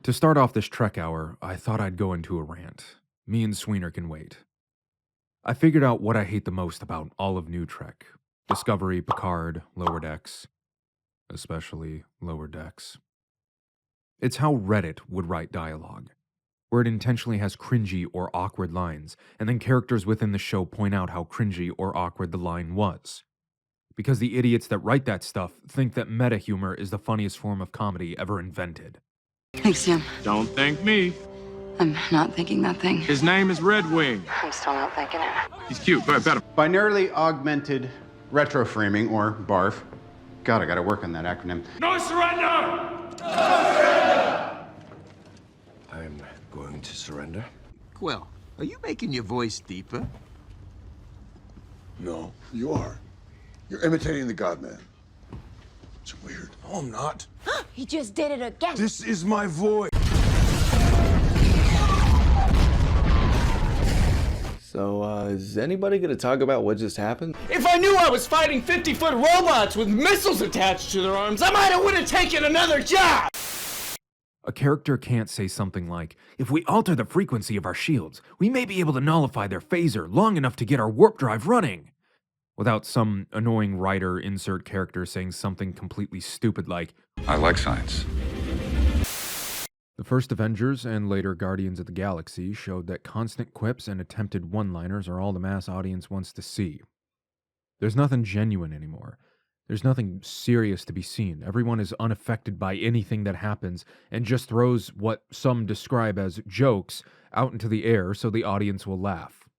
To start off this Trek hour, I thought I'd go into a rant. Me and Sweener can wait. I figured out what I hate the most about all of New Trek. Discovery, Picard, Lower Decks. Especially Lower Decks. It's how Reddit would write dialogue, where it intentionally has cringy or awkward lines, and then characters within the show point out how cringy or awkward the line was. Because the idiots that write that stuff think that meta humor is the funniest form of comedy ever invented. Thanks, Jim. Don't thank me. I'm not thinking that thing. His name is Red Wing. I'm still not thinking it. He's cute. Go ahead, pet him. Binarily augmented retroframing, or BARF. God, I gotta work on that acronym. No surrender! I'm going to surrender. Quill, are you making your voice deeper? No, you are. You're imitating the God-Man. It's weird. No, I'm not. He just did it again. This is my voice. So, is anybody gonna talk about what just happened? If I knew I was fighting 50-foot robots with missiles attached to their arms, I might have would have taken another job! A character can't say something like, if we alter the frequency of our shields, we may be able to nullify their phaser long enough to get our warp drive running, without some annoying writer insert character saying something completely stupid like, I like science. The first Avengers and later Guardians of the Galaxy showed that constant quips and attempted one-liners are all the mass audience wants to see. There's nothing genuine anymore. There's nothing serious to be seen. Everyone is unaffected by anything that happens and just throws what some describe as jokes out into the air so the audience will laugh.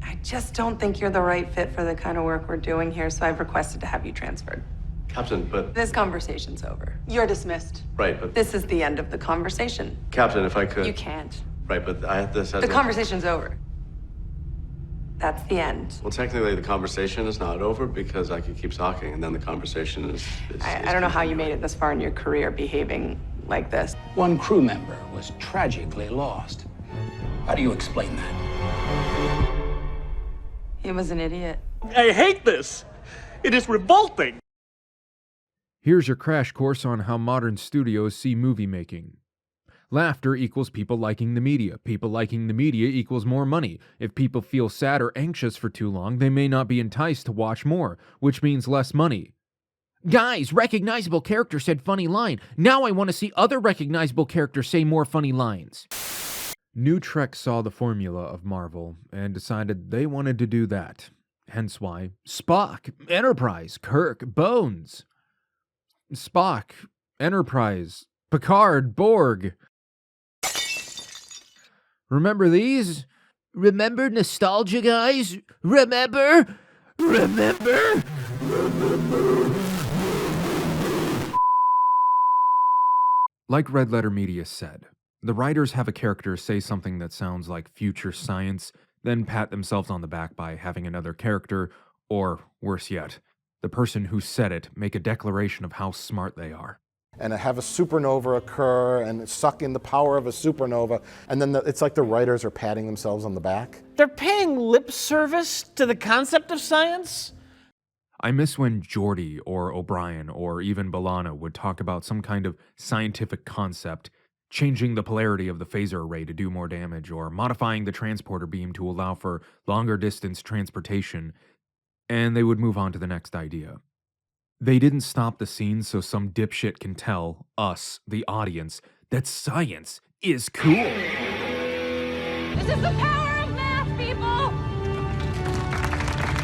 I just don't think you're the right fit for the kind of work we're doing here, so I've requested to have you transferred. Captain, but... This conversation's over. You're dismissed. Right, but... This is the end of the conversation. Captain, if I could... You can't. Right, but I have this... The conversation's over. That's the end. Well, technically, the conversation is not over because I could keep talking, and then the conversation is I don't know how you made it this far in your career behaving like this. One crew member was tragically lost. How do you explain that? He was an idiot. I hate this! It is revolting! Here's your crash course on how modern studios see movie making. Laughter equals people liking the media. People liking the media equals more money. If people feel sad or anxious for too long, they may not be enticed to watch more, which means less money. Guys, recognizable character said funny line. Now I want to see other recognizable characters say more funny lines. New Trek saw the formula of Marvel and decided they wanted to do that. Hence why Spock, Enterprise, Kirk, Bones. Spock, Enterprise, Picard, Borg. Remember these? Remember nostalgia, guys? Remember? Remember? Like Red Letter Media said, the writers have a character say something that sounds like future science, then pat themselves on the back by having another character, or worse yet, the person who said it make a declaration of how smart they are. And have a supernova occur and suck in the power of a supernova, and then it's like the writers are patting themselves on the back. They're paying lip service to the concept of science? I miss when Geordi or O'Brien or even B'Elanna would talk about some kind of scientific concept, changing the polarity of the phaser array to do more damage, or modifying the transporter beam to allow for longer distance transportation, and they would move on to the next idea. They didn't stop the scene so some dipshit can tell us, the audience, that science is cool. This is the power of math, people!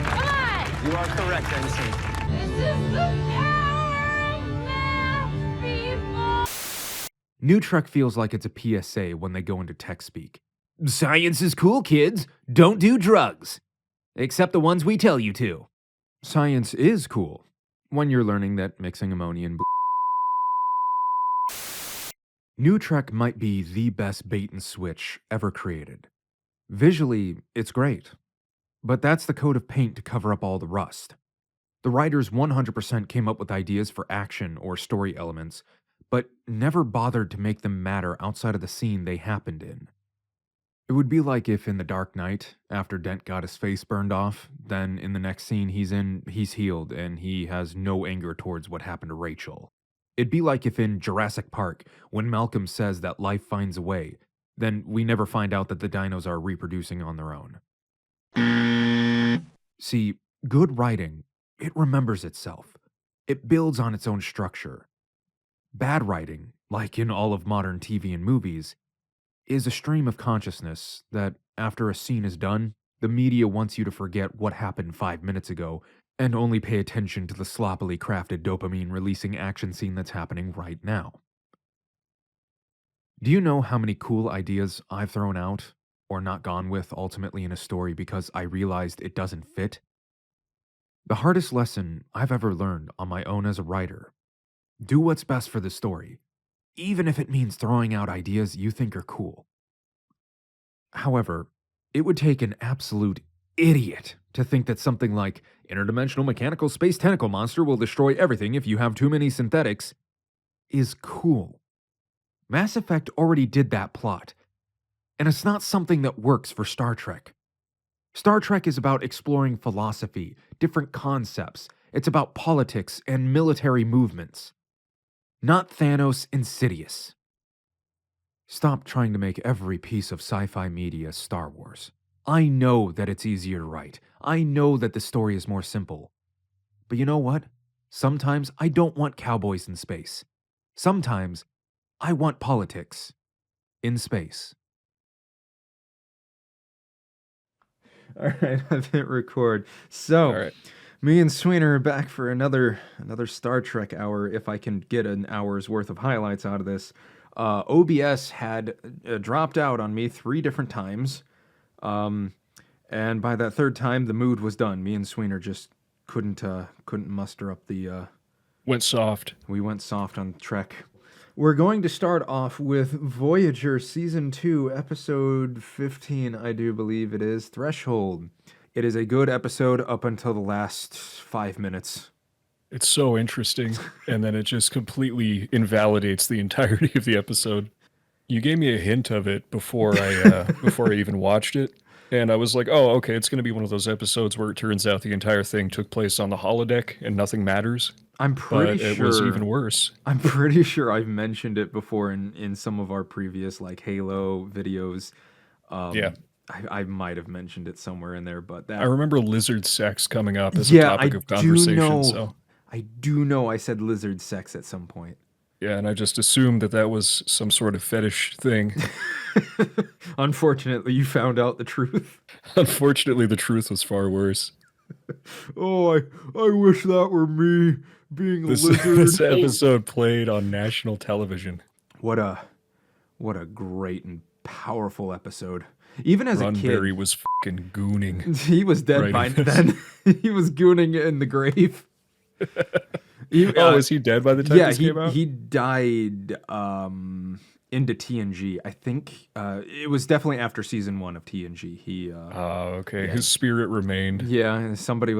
Come on! You are correct, MC. This is the power of math, people! New Trek feels like it's a PSA when they go into tech speak. Science is cool, kids. Don't do drugs. Except the ones we tell you to. Science is cool. When you're learning that mixing ammonia and New Trek might be the best bait and switch ever created. Visually, it's great. But that's the coat of paint to cover up all the rust. The writers 100% came up with ideas for action or story elements, but never bothered to make them matter outside of the scene they happened in. It would be like if in The Dark Knight, after Dent got his face burned off, then in the next scene he's healed and he has no anger towards what happened to Rachel. It'd be like if in Jurassic Park, when Malcolm says that life finds a way, then we never find out that the dinos are reproducing on their own. See, good writing, it remembers itself. It builds on its own structure. Bad writing, like in all of modern TV and movies, is a stream of consciousness that, after a scene is done, the media wants you to forget what happened 5 minutes ago and only pay attention to the sloppily crafted dopamine-releasing action scene that's happening right now. Do you know how many cool ideas I've thrown out or not gone with ultimately in a story because I realized it doesn't fit? The hardest lesson I've ever learned on my own as a writer: do what's best for the story, even if it means throwing out ideas you think are cool. However, it would take an absolute idiot to think that something like interdimensional mechanical space tentacle monster will destroy everything if you have too many synthetics is cool. Mass Effect already did that plot, and it's not something that works for Star Trek. Star Trek is about exploring philosophy, different concepts. It's about politics and military movements. Not Thanos Insidious. Stop trying to make every piece of sci-fi media Star Wars. I know that it's easier to write. I know that the story is more simple. But you know what? Sometimes I don't want cowboys in space. Sometimes I want politics in space. All right, I've hit record. So, me and Sweener are back for another Star Trek hour, if I can get an hour's worth of highlights out of this. OBS had dropped out on me 3 different times, and by that 3rd time, the mood was done. Me and Sweener just couldn't muster up the... Went soft. We went soft on Trek. We're going to start off with Voyager Season 2, Episode 15, I do believe it is, Threshold. It is a good episode up until the last 5 minutes. It's so interesting, and then it just completely invalidates the entirety of the episode. You gave me a hint of it before I even watched it, and I was like, oh, okay, it's going to be one of those episodes where it turns out the entire thing took place on the holodeck and nothing matters. I'm pretty sure it was even worse. I'm pretty sure I've mentioned it before in some of our previous like Halo videos. Yeah. I might have mentioned it somewhere in there, but that... I remember lizard sex coming up as a topic of conversation. I do know I said lizard sex at some point. Yeah, and I just assumed that was some sort of fetish thing. Unfortunately, you found out the truth. Unfortunately, the truth was far worse. Oh, I wish that were me being a lizard. This episode played on national television. What a great and powerful epised. Even as a kid, Roddenberry was fucking gooning. He was dead by then. He was gooning in the grave. Is he dead by the time this came out? He died into TNG. I think it was definitely after season 1 of TNG. He okay. His spirit remained. Yeah, somebody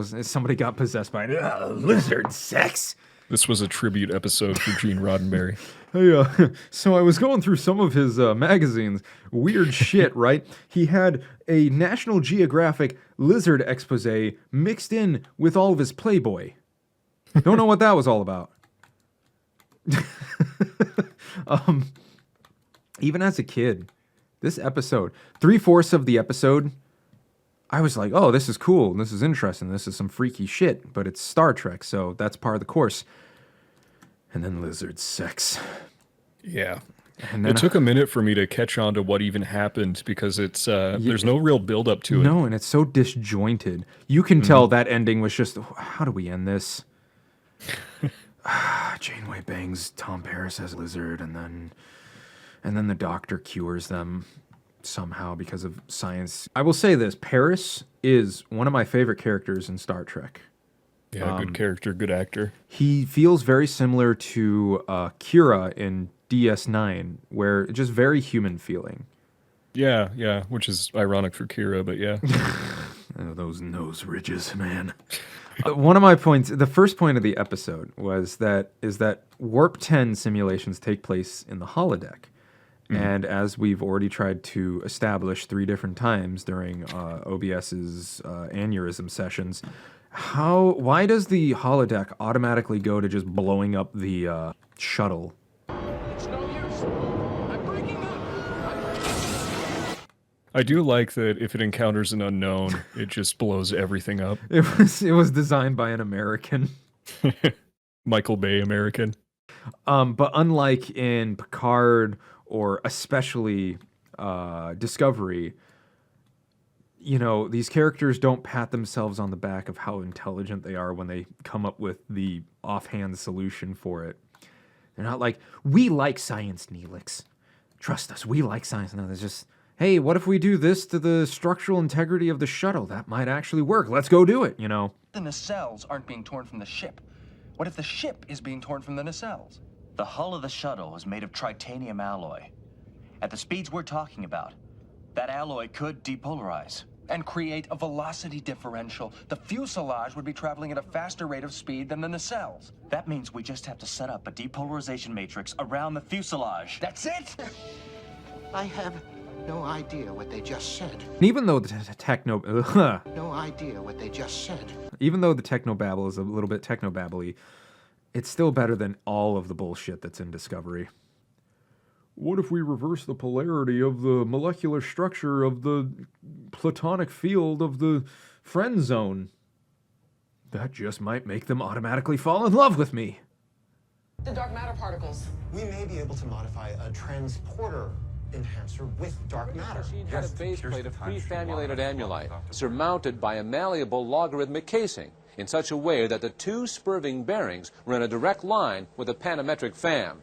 got possessed by lizard sex. This was a tribute episode for Gene Roddenberry. Hey, so I was going through some of his magazines. Weird shit, right? He had a National Geographic lizard expose mixed in with all of his Playboy. Don't know what that was all about. Even as a kid, this episode, 3/4 of the episode, I was like, oh, this is cool. This is interesting. This is some freaky shit. But it's Star Trek, so that's part of the course. And then lizard sex. Yeah. And then, it took a minute for me to catch on to what even happened because it's there's no real build up to it. No, and it's so disjointed. You can tell that ending was just, how do we end this? Janeway bangs Tom Paris as lizard, and then the doctor cures them somehow because of science. I will say this, Paris is one of my favorite characters in Star Trek. Yeah, good character, good actor. He feels very similar to Kira in DS9, where just very human feeling. Yeah, which is ironic for Kira, but yeah. Oh, those nose ridges, man. One of my points, the first point of the episode is that Warp 10 simulations take place in the holodeck. And as we've already tried to establish 3 different times during OBS's aneurysm why does the holodeck automatically go to just blowing up the shuttle. It's no use. I'm breaking up. I do like that if it encounters an unknown, it just blows everything up. It was designed by an American. Michael Bay American. But unlike in Picard or especially Discovery, you know, these characters don't pat themselves on the back of how intelligent they are when they come up with the offhand solution for it. They're not like, we like science, Neelix. Trust us, we like science. No, there's just, hey, what if we do this to the structural integrity of the shuttle? That might actually work. Let's go do it, you know. The nacelles aren't being torn from the ship. What if the ship is being torn from the nacelles? The hull of the shuttle is made of titanium alloy. At the speeds we're talking about, that alloy could depolarize. And create a velocity differential. The fuselage would be traveling at a faster rate of speed than the nacelles. That means we just have to set up a depolarization matrix around the fuselage. That's it? I have no idea what they just said. Even though the No idea what they just said. even though the technobabble is a little bit technobabbly, it's still better than all of the bullshit that's in Discovery. What if we reverse the polarity of the molecular structure of the platonic field of the friend zone? That just might make them automatically fall in love with me. The dark matter particles. We may be able to modify a transporter enhancer with dark matter. Had a base plate of prefamulated amulite surmounted by a malleable logarithmic casing in such a way that the two spurving bearings were in a direct line with a panometric fam.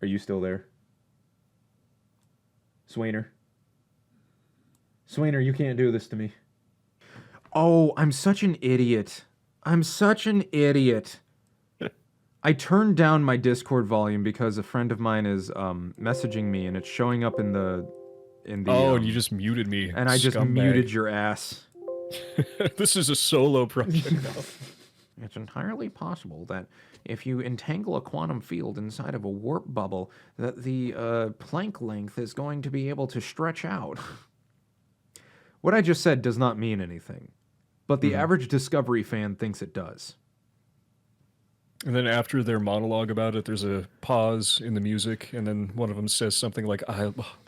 Are you still there? Swainer? Swainer, you can't do this to me. Oh, I'm such an idiot. I'm such an idiot. I turned down my Discord volume because a friend of mine is messaging me and it's showing up in the Oh, and you just muted me. And I just muted your ass. This is a solo project now. It's entirely possible that if you entangle a quantum field inside of a warp bubble, that the Planck length is going to be able to stretch out. What I just said does not mean anything, but the average Discovery fan thinks it does. And then after their monologue about it, there's a pause in the music, and then one of them says something like,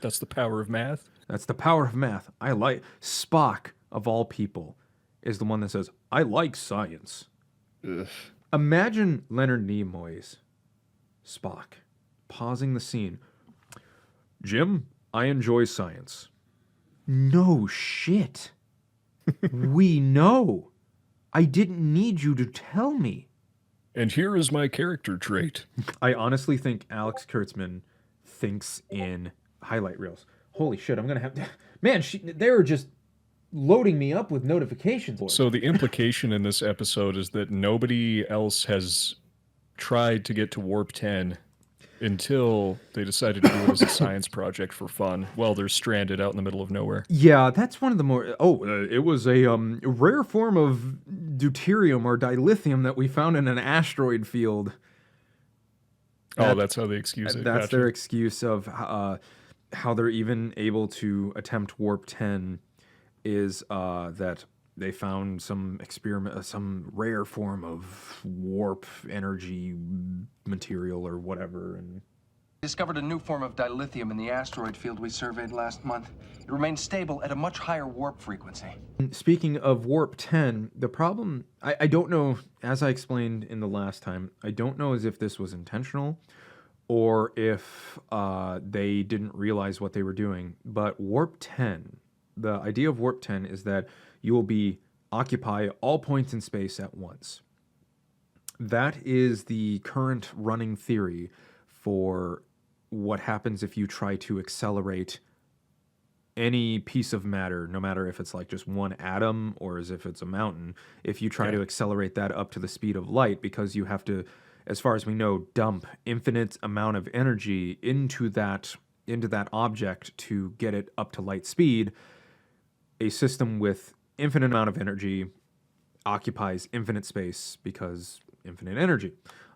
that's the power of math. That's the power of math. I like... Spock, of all people, is the one that says, I like science. Ugh. Imagine Leonard Nimoy's Spock pausing the scene. Jim, I enjoy science. No shit. We know. I didn't need you to tell me. And here is my character trait. I honestly think Alex Kurtzman thinks in highlight reels. Holy shit, I'm going to have to... Man, they're just loading me up with notifications. So the implication in this episode is that nobody else has tried to get to Warp 10 until they decided to do it as a science project for fun while they're stranded out in the middle of nowhere. Yeah, that's one of the more... it was a rare form of deuterium or dilithium that we found in an asteroid field. That's how they excuse it. That's their excuse of how they're even able to attempt Warp 10 is that they found some rare form of warp energy material or whatever, and Discovered a new form of dilithium in the asteroid field we surveyed last month. It remains stable at a much higher warp frequency. Speaking of Warp 10, the problem, I don't know, as I explained in the last time, I don't know as if this was intentional or if they didn't realize what they were doing, but Warp 10, the idea of Warp 10 is that you will occupy all points in space at once. That is the current running theory for what happens if you try to accelerate any piece of matter, no matter if it's like just one atom or as if it's a mountain, if you try to accelerate that up to the speed of light, because you have to, as far as we know, dump infinite amount of energy into that object to get it up to light speed. A system with infinite amount of energy occupies infinite space because infinite energy.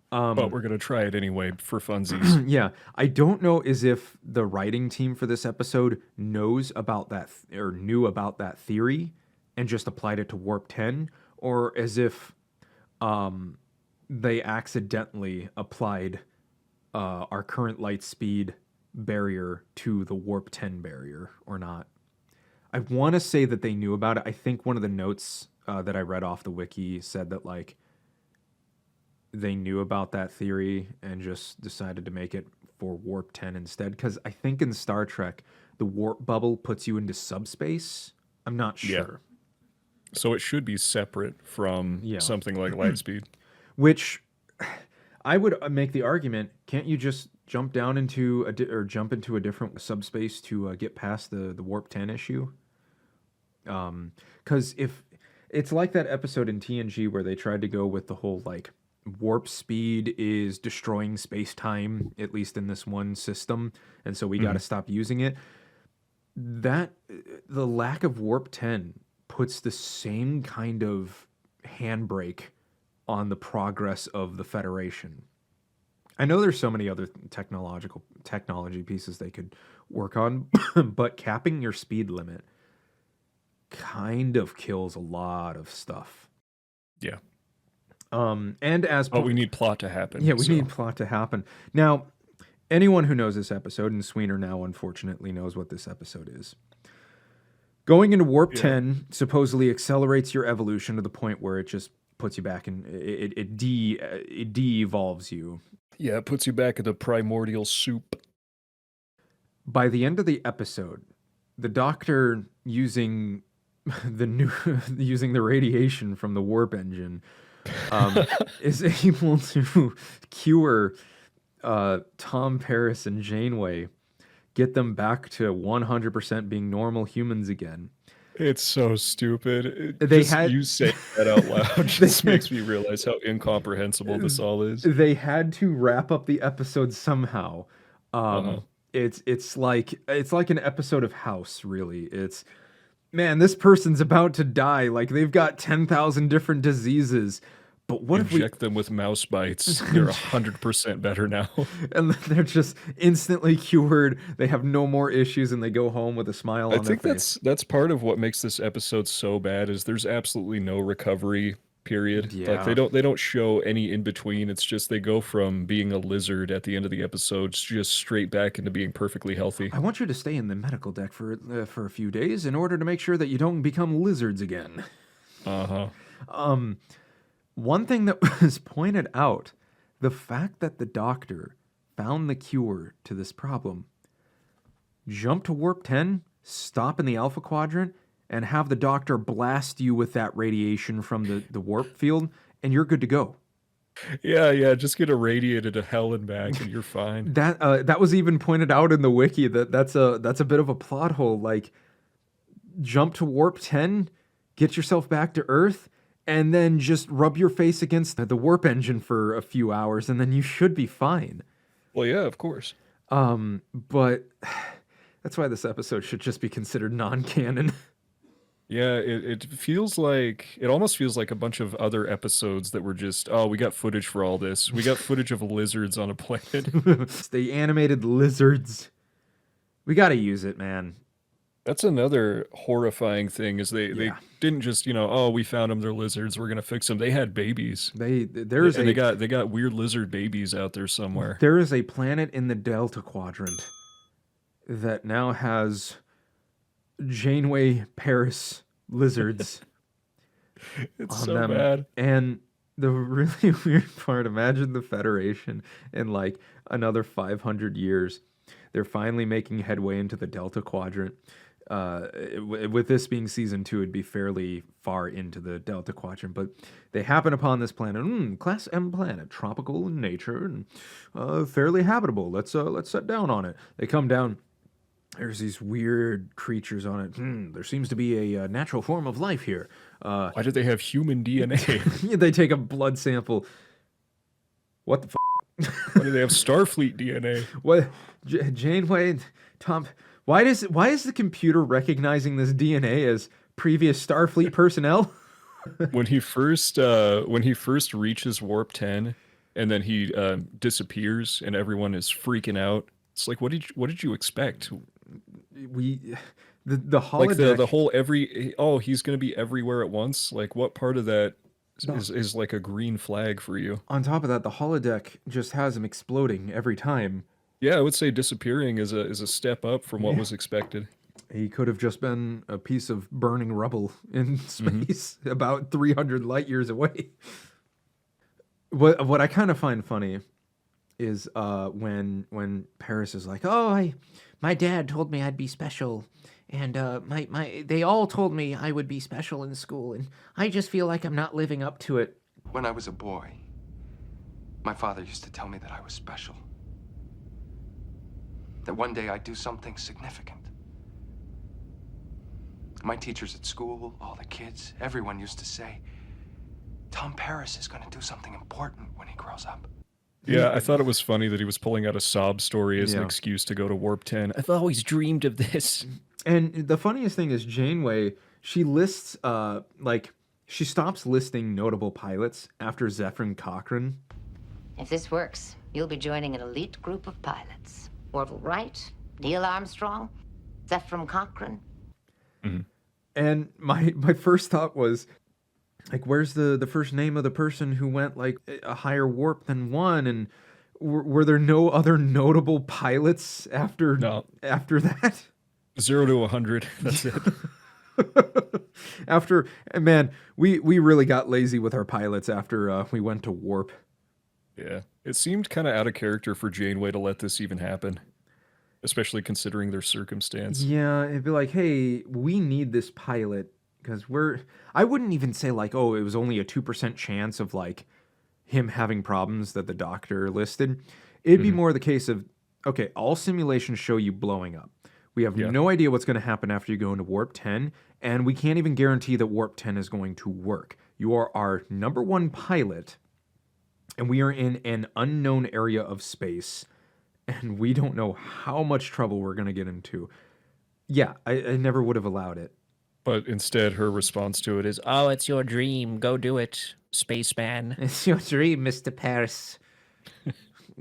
But we're going to try it anyway for funsies. Yeah. I don't know as if the writing team for this episode knows about that or knew about that theory and just applied it to Warp 10, or as if they accidentally applied our current light speed barrier to the warp 10 barrier or not. I want to say that they knew about it. I think one of the notes that I read off the wiki said that like they knew about that theory and just decided to make it for warp 10 instead. Because I think in Star Trek, the warp bubble puts you into subspace. I'm not sure. Yeah. So it should be separate from something like light speed. Which I would make the argument, can't you just jump down into jump into a different subspace to get past the warp 10 issue? Because if it's like that episode in TNG where they tried to go with the whole like warp speed is destroying space-time, at least in this one system, and so we got to stop using it. That the lack of warp 10 puts the same kind of handbrake on the progress of the Federation. I know there's so many other technology pieces they could work on, but capping your speed limit kind of kills a lot of stuff. Yeah. And as we need plot to happen. Yeah, we need plot to happen. Now, anyone who knows this episode, and Sweener now unfortunately knows what this episode is. Going into warp 10 supposedly accelerates your evolution to the point where it just puts you back in it de-evolves you. Yeah, it puts you back in the primordial soup. By the end of the episode, the Doctor using the radiation from the warp engine is able to cure Tom Paris and Janeway, get them back to 100% being normal humans again. It's so stupid. You say that out loud just makes me realize how incomprehensible this all is. They had to wrap up the episode somehow. It's like an episode of House, really. It's, man, this person's about to die. Like, they've got 10,000 different diseases. But what if we inject them with mouse bites? They're 100% better now. And they're just instantly cured. They have no more issues, and they go home with a smile on their face. I think that's part of what makes this episode so bad is there's absolutely no recovery period. Yeah. Like they don't show any in between. It's just they go from being a lizard at the end of the episode just straight back into being perfectly healthy. I want you to stay in the medical deck for a few days in order to make sure that you don't become lizards again. One thing that was pointed out, the fact that the Doctor found the cure to this problem, jump to warp 10, stop in the Alpha Quadrant, and have the Doctor blast you with that radiation from the warp field, and you're good to go. Yeah, just get irradiated to hell and back, and you're fine. That was even pointed out in the wiki that's a bit of a plot hole. Like, jump to warp 10, get yourself back to Earth, and then just rub your face against the warp engine for a few hours, and then you should be fine. Well, yeah, of course. But that's why this episode should just be considered non-canon. Yeah, it almost feels like a bunch of other episodes that were just, we got footage for all this. We got footage of lizards on a planet. The animated lizards. We got to use it, man. That's another horrifying thing is they didn't just, we found them, they're lizards, we're going to fix them. They had babies. They got weird lizard babies out there somewhere. There is a planet in the Delta Quadrant that now has Janeway Paris lizards. It's so bad. And the really weird part, imagine the Federation in like another 500 years. They're finally making headway into the Delta Quadrant. With this being season 2, it'd be fairly far into the Delta Quadrant, but they happen upon this planet, Class M planet, tropical in nature and fairly habitable. Let's set down on it. They come down. There's these weird creatures on it. There seems to be a natural form of life here. Why did they have human DNA? They take a blood sample. What the f***? Why do they have Starfleet DNA? What? Janeway, Tom... Why is the computer recognizing this DNA as previous Starfleet personnel? when he first reaches warp 10 and then he disappears and everyone is freaking out. It's like, what did you expect? The holodeck, like the whole he's going to be everywhere at once. Like, what part of that is like a green flag for you. On top of that, the holodeck just has him exploding every time. Yeah, I would say disappearing is a step up from what was expected. He could have just been a piece of burning rubble in space about 300 light years away. What I kind of find funny is when Paris is like, "Oh, my dad told me I'd be special, and they all told me I would be special in school, and I just feel like I'm not living up to it." When I was a boy, my father used to tell me that I was special. That one day I'd do something significant. My teachers at school, all the kids, everyone used to say, Tom Paris is going to do something important when he grows up. Yeah, I thought it was funny that he was pulling out a sob story as an excuse to go to Warp 10. I've always dreamed of this. And the funniest thing is Janeway, she lists, she stops listing notable pilots after Zephyr Cochrane. If this works, you'll be joining an elite group of pilots. Orville Wright, Neil Armstrong, Zephyr Cochrane. And my first thought was, like, where's the first name of the person who went, like, a higher warp than one? And were there no other notable pilots after that? 0 to 100. That's it. Man, we really got lazy with our pilots after we went to warp. Yeah, it seemed kind of out of character for Janeway to let this even happen, especially considering their circumstance. Yeah, it'd be like, hey, we need this pilot because I wouldn't even say like, oh, it was only a 2% chance of like him having problems that the doctor listed. It'd be more the case of, okay, all simulations show you blowing up. We have no idea what's going to happen after you go into Warp 10, and we can't even guarantee that Warp 10 is going to work. You are our number one pilot, and we are in an unknown area of space, and we don't know how much trouble we're going to get into. Yeah, I never would have allowed it. But instead, her response to it is, "Oh, it's your dream. Go do it, spaceman." It's your dream, Mr. Paris.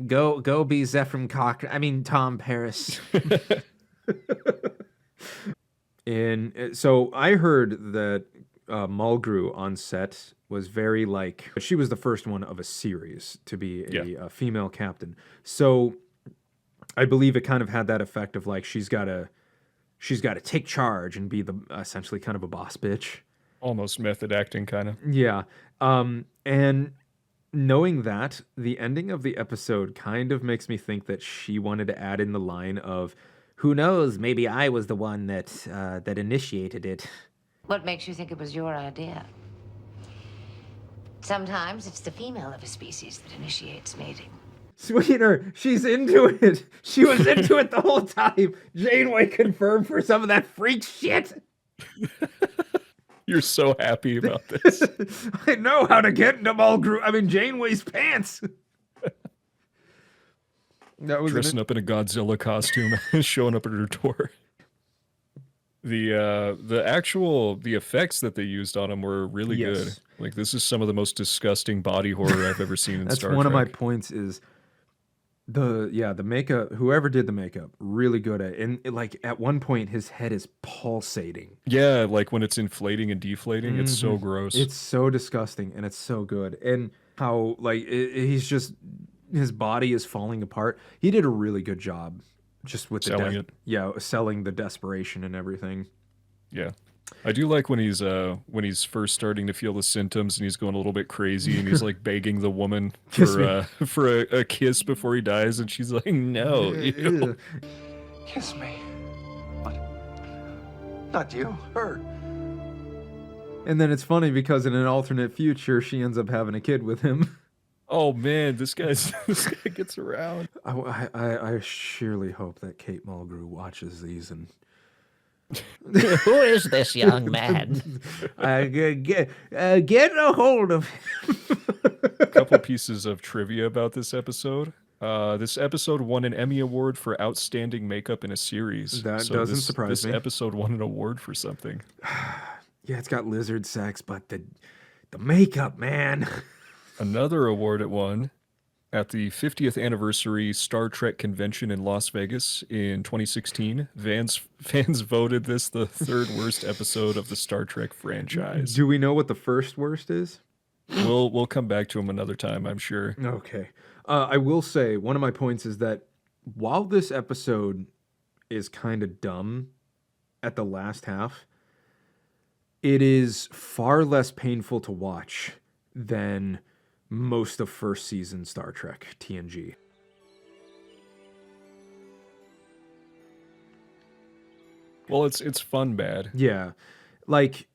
Go be Zephyr Cochrane. I mean, Tom Paris. And so I heard that Mulgrew on set was very like, she was the first one of a series to be a female captain. So I believe it kind of had that effect of like she's got to take charge and be the essentially kind of a boss bitch. Almost method acting kind of. Yeah. And knowing that, the ending of the episode kind of makes me think that she wanted to add in the line of, who knows, maybe I was the one that initiated it. What makes you think it was your idea? Sometimes it's the female of a species that initiates mating. Sweeter, she's into it. She was into it the whole time. Janeway confirmed for some of that freak shit. You're so happy about this. I know how to get into Janeway's pants. That was dressing up in a Godzilla costume and showing up at her door. The effects that they used on him were really good. Like, this is some of the most disgusting body horror I've ever seen in Star Trek. That's one of my points is the makeup, whoever did the makeup, really good at it. And like at one point his head is pulsating. Yeah, like when it's inflating and deflating, it's so gross. It's so disgusting and it's so good. And how like he's just, his body is falling apart. He did a really good job just with selling it. Yeah, selling the desperation and everything. Yeah. I do like when he's first starting to feel the symptoms and he's going a little bit crazy and he's like begging the woman for a kiss before he dies, and she's like, no. Kiss me. What? Not you, her. And then it's funny because in an alternate future, she ends up having a kid with him. Oh man, this guy gets around. I surely hope that Kate Mulgrew watches these and. Who is this young man? Get a hold of him. A couple pieces of trivia about this episode. This episode won an Emmy Award for Outstanding Makeup in a Series. That doesn't surprise me. This episode won an award for something. Yeah, it's got lizard sex, but the makeup, man. Another award it won at the 50th anniversary Star Trek convention in Las Vegas in 2016. Fans voted this the third worst episode of the Star Trek franchise. Do we know what the first worst is? We'll come back to him another time, I'm sure. Okay. I will say, one of my points is that while this episode is kind of dumb at the last half, it is far less painful to watch than most of first season Star Trek TNG. Well, it's fun bad. Yeah. Like,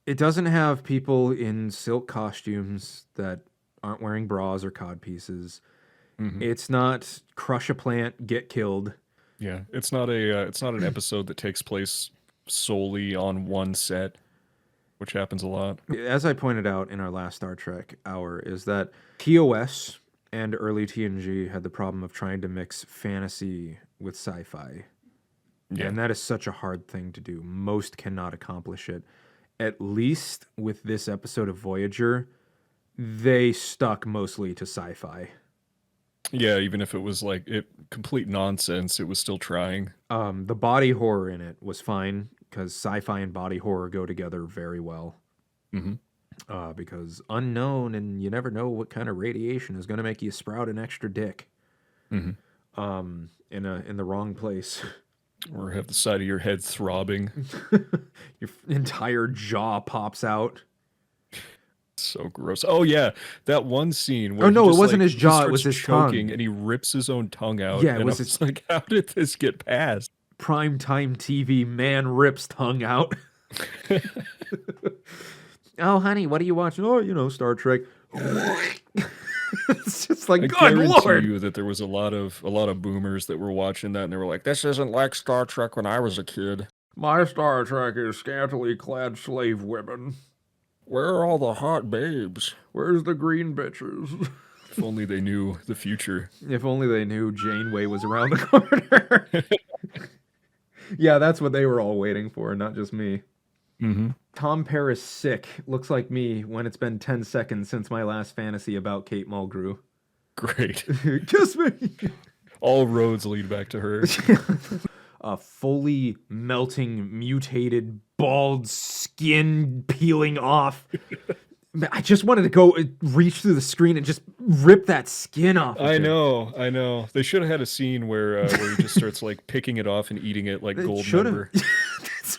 it doesn't have people in silk costumes that aren't wearing bras or cod pieces. Mhm. It's not crush a plant, get killed. Yeah, it's not an episode that takes place solely on one set, which happens a lot. As I pointed out in our last Star Trek hour, is that TOS and early TNG had the problem of trying to mix fantasy with sci-fi. Yeah. And that is such a hard thing to do. Most cannot accomplish it. At least with this episode of Voyager, they stuck mostly to sci-fi. Yeah, even if it was like complete nonsense, it was still trying. The body horror in it was fine because sci-fi and body horror go together very well. Mm-hmm. Because unknown and you never know what kind of radiation is going to make you sprout an extra dick. Mm-hmm. In the wrong place. Or have the side of your head throbbing. Your entire jaw pops out. So gross. Oh yeah, that one scene where Oh no, he it just, wasn't like, his he jaw, it starts was his choking tongue. and he rips his own tongue out. Yeah, it and was I his- like, how did this get past? Primetime TV man rips tongue out. Oh, honey, what are you watching? Oh, Star Trek. It's just like, I good guarantee lord. you that there was a lot of boomers that were watching that and they were like, this isn't like Star Trek when I was a kid. My Star Trek is scantily clad slave women. Where are all the hot babes? Where's the green bitches? If only they knew the future. If only they knew Janeway was around the corner. Yeah, that's what they were all waiting for, not just me. Mm-hmm. Tom Paris sick looks like me when it's been 10 seconds since my last fantasy about Kate Mulgrew. Great. Kiss me. All roads lead back to her. A fully melting, mutated, bald skin peeling off. I just wanted to go reach through the screen and just rip that skin off. Of I him. know. They should have had a scene where he just starts like picking it off and eating it like They gold should've. member.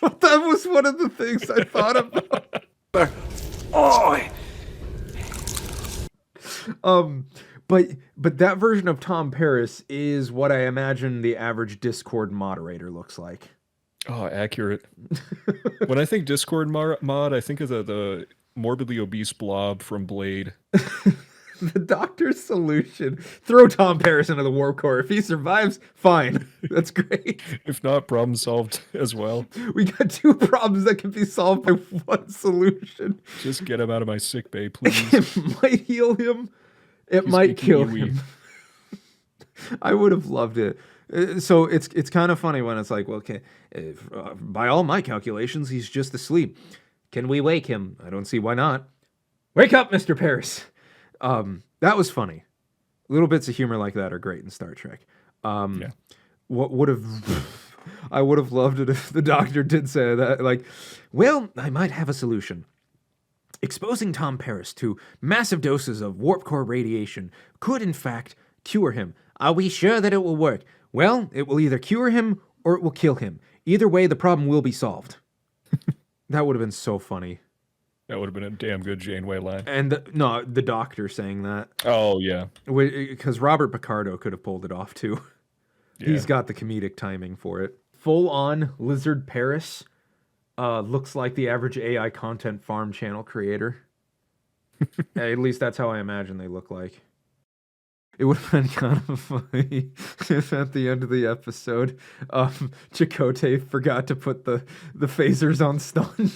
That was one of the things I thought about. But that version of Tom Paris is what I imagine the average Discord moderator looks like. Oh, accurate. When I think Discord mod, I think of the morbidly obese blob from Blade. The doctor's solution: throw Tom Paris into the warp core. If he survives, fine. That's great. If not, problem solved as well. We got two problems that can be solved by one solution. Just get him out of my sick bay, please. It might heal him. It He's might making kill me weep. him. I would have loved it. So it's kind of funny when it's like, well, okay, by all my calculations, he's just asleep. Can we wake him? I don't see why not. Wake up, Mr. Paris. That was funny. Little bits of humor like that are great in Star Trek. Yeah. What would have I would have loved it if the doctor did say that, like, well, I might have a solution. Exposing Tom Paris to massive doses of warp core radiation could, in fact, cure him. Are we sure that it will work? Well, it will either cure him or it will kill him. Either way, the problem will be solved. That would have been so funny. That would have been a damn good Janeway line. And the doctor saying that. Oh, yeah. Because Robert Picardo could have pulled it off, too. Yeah. He's got the comedic timing for it. Full-on Lizard Paris looks like the average AI content farm channel creator. At least that's how I imagine they look like. It would have been kind of funny if at the end of the episode, Chakotay forgot to put the phasers on stun.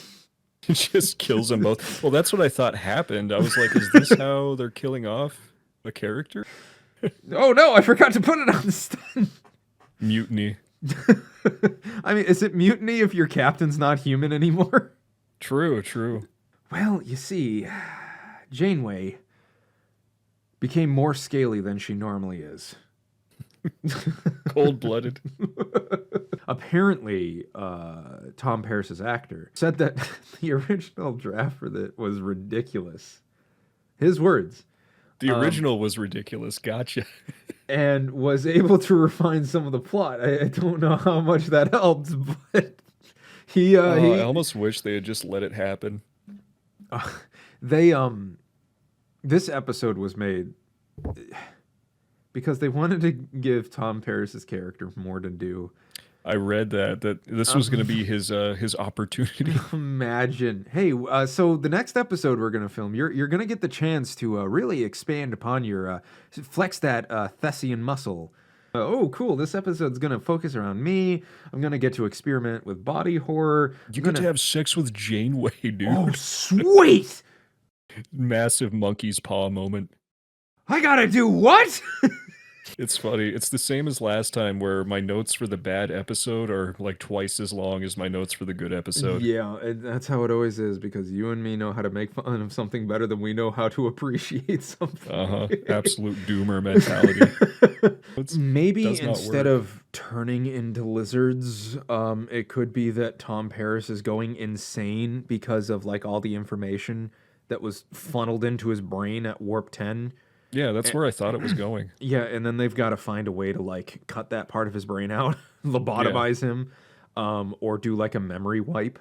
It just kills them both. Well, that's what I thought happened. I was like, is this how they're killing off a character? Oh no, I forgot to put it on stun. Mutiny. I mean, is it mutiny if your captain's not human anymore? True. Well, you see, Janeway became more scaly than she normally is. Cold-blooded. Apparently, Tom Paris's actor said that the original draft for that was ridiculous. His words. The original was ridiculous. Gotcha. And was able to refine some of the plot. I don't know how much that helped, but he I almost wish they had just let it happen. This episode was made because they wanted to give Tom Paris's character more to do. I read that this was going to be his opportunity. Imagine. Hey, so the next episode we're going to film, you're going to get the chance to really expand upon your flex that Thessian muscle. Oh, cool. This episode's going to focus around me. I'm going to get to experiment with body horror. You get to have sex with Janeway, dude. Oh, sweet. Massive monkey's paw moment. I got to do what? It's funny. It's the same as last time where my notes for the bad episode are like twice as long as my notes for the good episode. Yeah, that's how it always is because you and me know how to make fun of something better than we know how to appreciate something. Absolute doomer mentality. Maybe instead of turning into lizards, it could be that Tom Paris is going insane because of like all the information that was funneled into his brain at warp 10. Yeah, that's where I thought it was going. Yeah, and then they've got to find a way to like cut that part of his brain out, lobotomize him, or do like a memory wipe.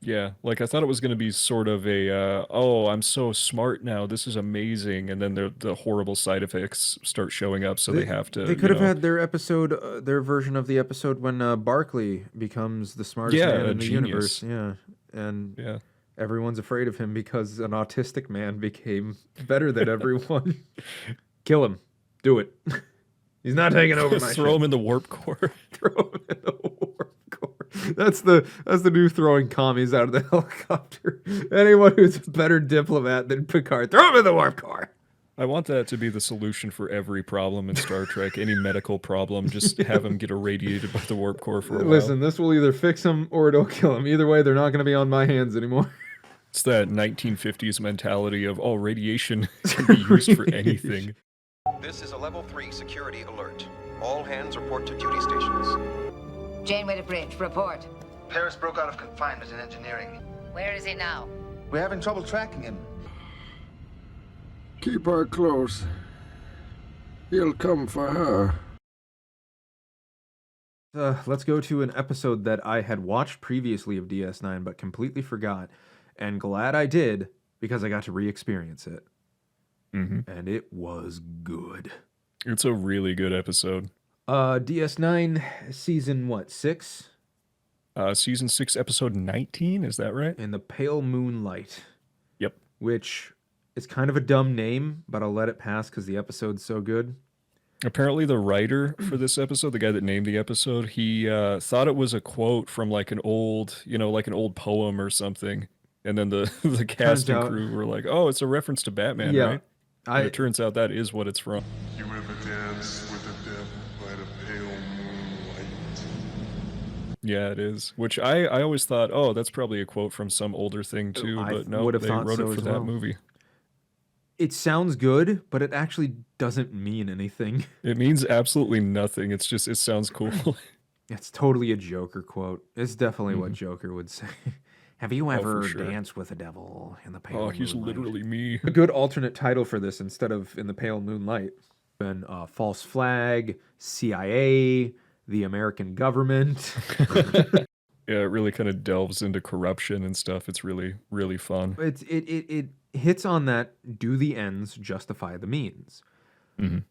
Yeah, like I thought it was going to be sort of a, oh, I'm so smart now, this is amazing, and then the horrible side effects start showing up, so they have to. They could have had their episode, their version of the episode when Barkley becomes the smartest man in the universe. Yeah, and everyone's afraid of him because an autistic man became better than everyone. Kill him. Do it. He's not taking over my Throw him in the warp core. Throw him in the warp core. That's the new throwing commies out of the helicopter. Anyone who's a better diplomat than Picard, throw him in the warp core. I want that to be the solution for every problem in Star Trek. Any medical problem, just have him get irradiated by the warp core for a while. Listen, this will either fix him or it'll kill him. Either way, they're not going to be on my hands anymore. It's that 1950s mentality of, oh, radiation can be used for anything. This is a level 3 security alert. All hands report to duty stations. Janeway to bridge, report. Paris broke out of confinement in engineering. Where is he now? We're having trouble tracking him. Keep her close. He'll come for her. Let's go to an episode that I had watched previously of DS9 but completely forgot. And glad I did, because I got to re-experience it. And it was good. It's a really good episode. DS9, season 6? Season 6, episode 19, is that right? In the Pale Moonlight. Yep. Which is kind of a dumb name, but I'll let it pass because the episode's so good. Apparently the writer for this episode, the guy that named the episode, he thought it was a quote from like an old, like an old poem or something. And then the cast and crew were like, "Oh, it's a reference to Batman, right?" And it turns out that is what it's from. You ever dance with the devil by the pale moonlight? Yeah, it is. Which I always thought, oh, that's probably a quote from some older thing too, but no, they wrote it for that movie. It sounds good, but it actually doesn't mean anything. It means absolutely nothing. It's just it sounds cool. It's totally a Joker quote. It's definitely what Joker would say. Have you ever danced with a devil in the pale moonlight? Oh, he's literally me. A good alternate title for this instead of In the Pale Moonlight. And False Flag, CIA, the American government. Yeah, it really kind of delves into corruption and stuff. It's really, really fun. It hits on that, do the ends justify the means?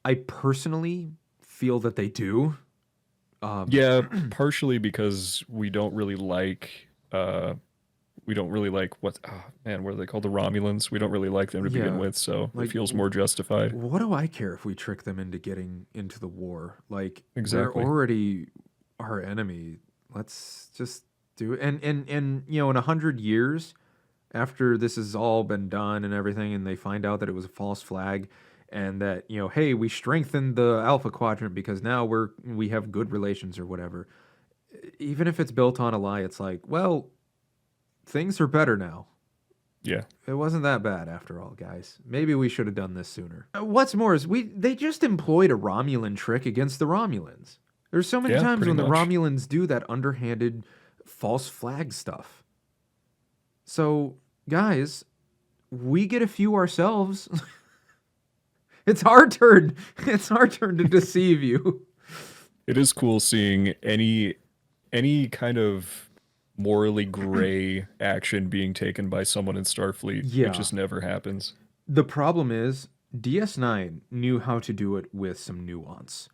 I personally feel that they do. Yeah, partially because we don't really like what are they called, the Romulans? We don't really like them to begin with, so it feels more justified. What do I care if we trick them into getting into the war? Like, they're Exactly. already our enemy. Let's just do it. And in 100 years after this has all been done and everything, and they find out that it was a false flag, and that, hey, we strengthened the Alpha Quadrant because now we have good relations or whatever. Even if it's built on a lie, it's like, well, things are better now. Yeah. It wasn't that bad after all, guys. Maybe we should have done this sooner. What's more is they just employed a Romulan trick against the Romulans. There's so many times when the Romulans do that underhanded false flag stuff. So, guys, we get a few ourselves. It's our turn. It's our turn to deceive you. It is cool seeing any kind of morally gray action being taken by someone in Starfleet. Yeah. It just never happens. The problem is DS9 knew how to do it with some nuance.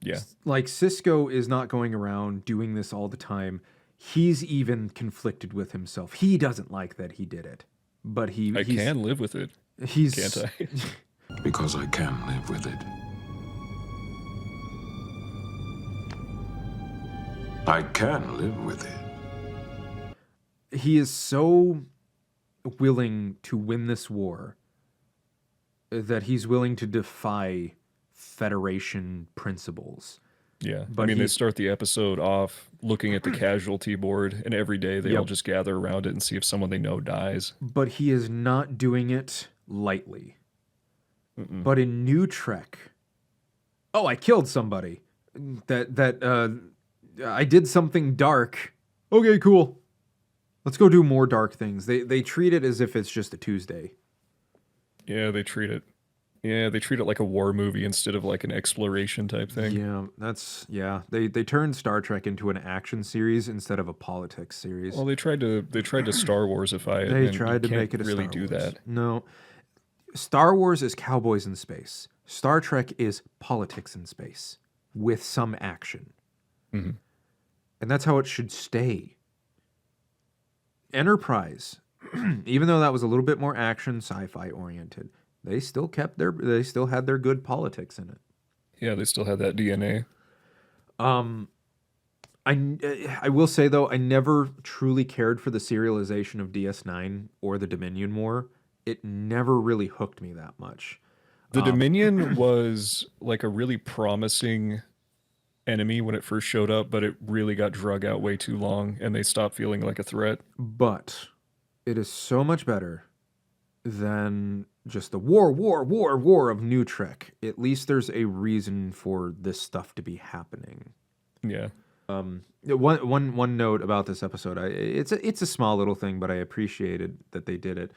Yeah. Like, Sisko is not going around doing this all the time. He's even conflicted with himself. He doesn't like that he did it. But I can live with it. Can't I? Because I can live with it. I can live with it. He is so willing to win this war that he's willing to defy Federation principles. Yeah, But I mean, they he's- start the episode off looking at the casualty board, and every day they all just gather around it and see if someone they know dies. But he is not doing it lightly. But in New Trek, oh, I killed somebody. I did something dark. Okay, cool. Let's go do more dark things. They treat it as if it's just a Tuesday. Yeah, they treat it like a war movie instead of like an exploration type thing. Yeah, They turned Star Trek into an action series instead of a politics series. Well, they tried to Star Warsify it. They and tried you to make can't it a really Star do Wars. that. No. Star Wars is cowboys in space. Star Trek is politics in space with some action. Mhm. And that's how it should stay. Enterprise, even though that was a little bit more action, sci-fi oriented, they still had their good politics in it. Yeah, they still had that DNA. I will say though, I never truly cared for the serialization of DS9 or the Dominion War. It never really hooked me that much. The Dominion was like a really promising enemy when it first showed up, but it really got drug out way too long, and they stopped feeling like a threat. But it is so much better than just the war of New Trek. At least there's a reason for this stuff to be happening. Yeah. One note about this episode, it's a small little thing, but I appreciated that they did it.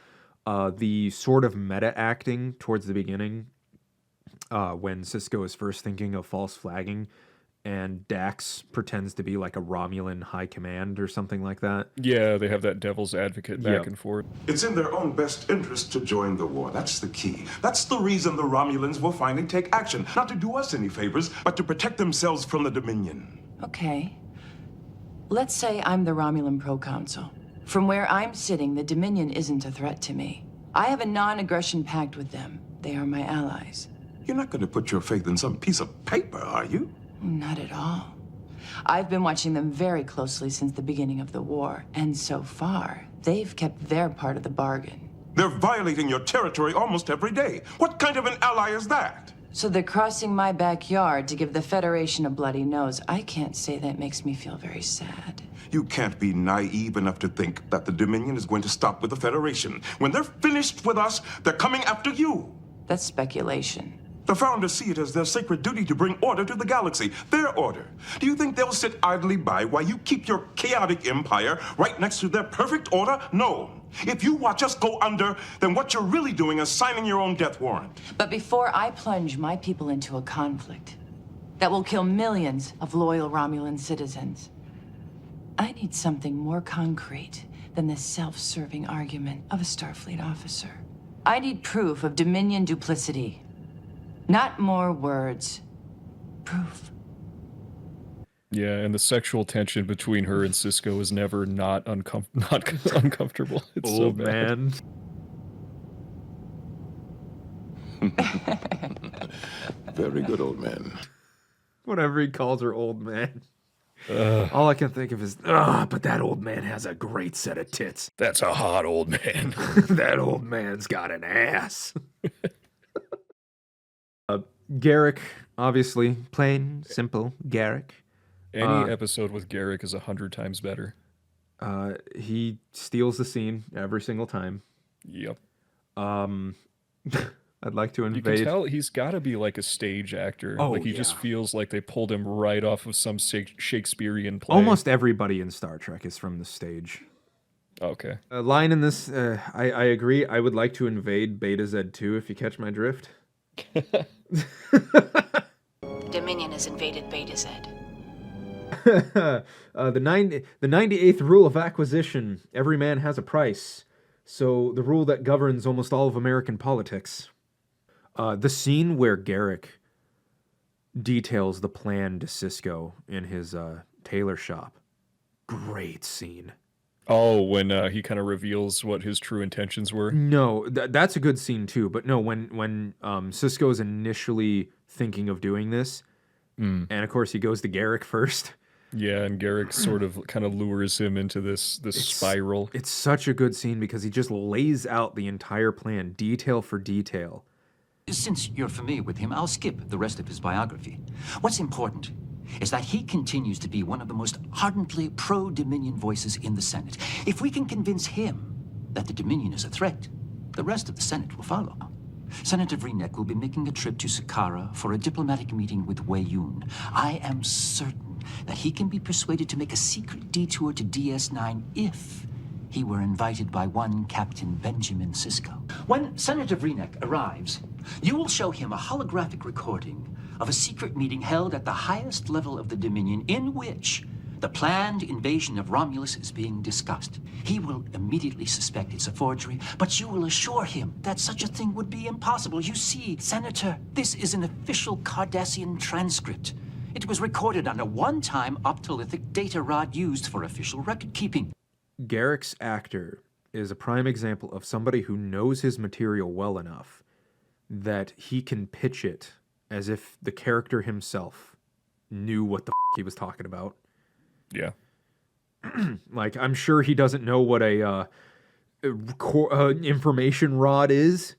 The sort of meta acting towards the beginning, when Sisko is first thinking of false flagging, and Dax pretends to be like a Romulan high command or something like that. Yeah, they have that devil's advocate back and forth. It's in their own best interest to join the war. That's the key. That's the reason the Romulans will finally take action. Not to do us any favors, but to protect themselves from the Dominion. Okay. Let's say I'm the Romulan Proconsul. From where I'm sitting, the Dominion isn't a threat to me. I have a non-aggression pact with them. They are my allies. You're not going to put your faith in some piece of paper, are you? Not at all. I've been watching them very closely since the beginning of the war, and so far, they've kept their part of the bargain. They're violating your territory almost every day. What kind of an ally is that? So they're crossing my backyard to give the Federation a bloody nose. I can't say that makes me feel very sad. You can't be naive enough to think that the Dominion is going to stop with the Federation. When they're finished with us, they're coming after you. That's speculation. The Founders see it as their sacred duty to bring order to the galaxy. Their order. Do you think they'll sit idly by while you keep your chaotic empire right next to their perfect order? No. If you watch us go under, then what you're really doing is signing your own death warrant. But before I plunge my people into a conflict that will kill millions of loyal Romulan citizens, I need something more concrete than the self-serving argument of a Starfleet officer. I need proof of Dominion duplicity. Not more words. Proof. Yeah, and the sexual tension between her and Sisko is never not uncomfortable. It's so Old bad. Very good, old man. Whatever he calls her, old man. All I can think of is, but that old man has a great set of tits. That's a hot old man. That old man's got an ass. Garrick, obviously, plain, simple, Garrick. Any episode with Garrick is 100 times better. He steals the scene every single time. Yep. I'd like to invade. You can tell he's got to be like a stage actor. Oh, like he just feels like they pulled him right off of some Shakespearean play. Almost everybody in Star Trek is from the stage. Okay. A line in this, I agree. I would like to invade Beta Z2 if you catch my drift. Dominion has invaded Beta Z. The 98th rule of acquisition: every man has a price. So the rule that governs almost all of American politics. The scene where Garrick details the plan to Cisco in his tailor shop. Great scene. Oh, when he kind of reveals what his true intentions were. No, that's a good scene too. But no, when Cisco's initially thinking of doing this, and of course he goes to Garrick first. Yeah, and Garrick sort of kind of lures him into this spiral. It's such a good scene because he just lays out the entire plan, detail for detail. Since you're familiar with him, I'll skip the rest of his biography. What's important is that he continues to be one of the most ardently pro-Dominion voices in the Senate. If we can convince him that the Dominion is a threat, the rest of the Senate will follow. Senator Vreenek will be making a trip to Saqqara for a diplomatic meeting with Wei Yun. I am certain that he can be persuaded to make a secret detour to DS9 if he were invited by one Captain Benjamin Sisko. When Senator Vreenek arrives, you will show him a holographic recording of a secret meeting held at the highest level of the Dominion in which the planned invasion of Romulus is being discussed. He will immediately suspect it's a forgery, but you will assure him that such a thing would be impossible. You see, Senator, this is an official Cardassian transcript. It was recorded on a one-time optolithic data rod used for official record-keeping. Garrick's actor is a prime example of somebody who knows his material well enough that he can pitch it as if the character himself knew what the he was talking about. Yeah. Like, I'm sure he doesn't know what a information rod is,